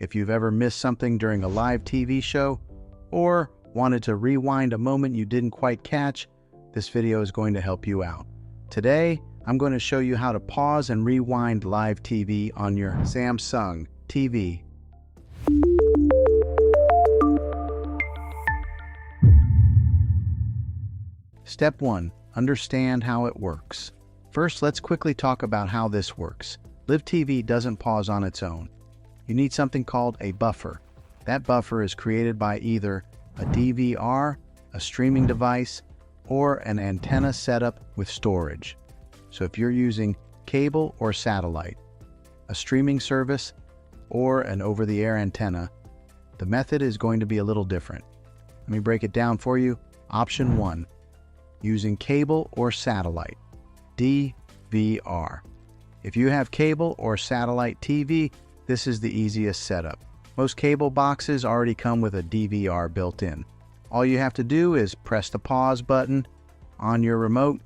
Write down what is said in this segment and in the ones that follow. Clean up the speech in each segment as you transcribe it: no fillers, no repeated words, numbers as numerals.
If you've ever missed something during a live TV show or wanted to rewind a moment you didn't quite catch, this video is going to help you out. Today, I'm going to show you how to pause and rewind live TV on your Samsung TV. Step 1. Understand how it works. First, let's quickly talk about how this works. Live TV doesn't pause on its own. You need something called a buffer. That buffer is created by either a DVR, a streaming device, or an antenna setup with storage. So if you're using cable or satellite, a streaming service, or an over-the-air antenna, the method is going to be a little different. Let me break it down for you. Option 1. Using cable or satellite, DVR. If you have cable or satellite TV, this is the easiest setup. Most cable boxes already come with a DVR built in. All you have to do is press the pause button on your remote,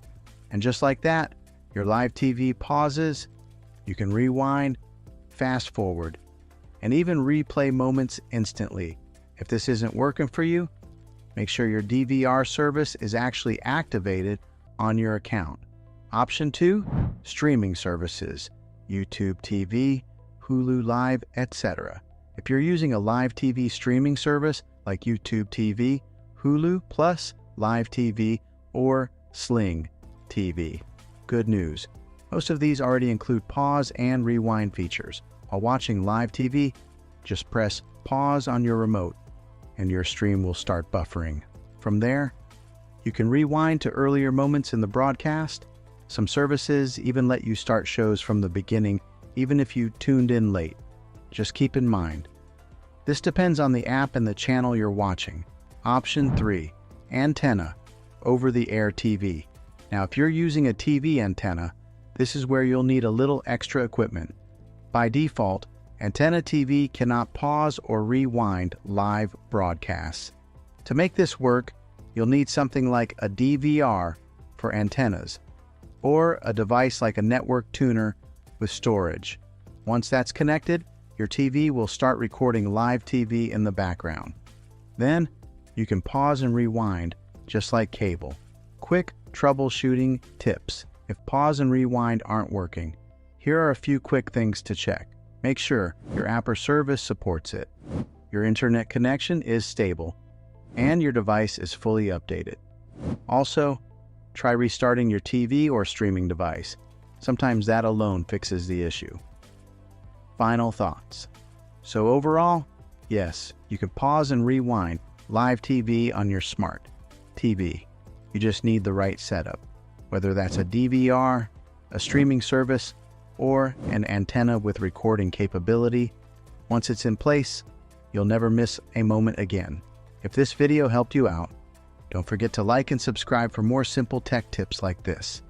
and just like that, your live TV pauses. You can rewind, fast forward, and even replay moments instantly. If this isn't working for you, make sure your DVR service is actually activated on your account. Option 2, streaming services, YouTube TV, Hulu Live, etc. If you're using a live TV streaming service like YouTube TV, Hulu Plus, Live TV, or Sling TV, good news. Most of these already include pause and rewind features. While watching live TV, just press pause on your remote and your stream will start buffering. From there, you can rewind to earlier moments in the broadcast. Some services even let you start shows from the beginning, even if you tuned in late. Just keep in mind, this depends on the app and the channel you're watching. Option 3, antenna, over-the-air TV. Now, if you're using a TV antenna, this is where you'll need a little extra equipment. By default, antenna TV cannot pause or rewind live broadcasts. To make this work, you'll need something like a DVR for antennas, or a device like a network tuner with storage. Once that's connected, your TV will start recording live TV in the background. Then, you can pause and rewind just like cable. Quick troubleshooting tips. If pause and rewind aren't working, here are a few quick things to check. Make sure your app or service supports it, your internet connection is stable, and your device is fully updated. Also, try restarting your TV or streaming device. Sometimes that alone fixes the issue. Final thoughts. So overall, yes, you can pause and rewind live TV on your smart TV. You just need the right setup, whether that's a DVR, a streaming service, or an antenna with recording capability. Once it's in place, you'll never miss a moment again. If this video helped you out, don't forget to like and subscribe for more simple tech tips like this.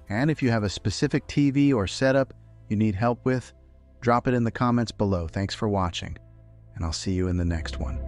And if you have a specific TV or setup you need help with, drop it in the comments below. Thanks for watching, and I'll see you in the next one.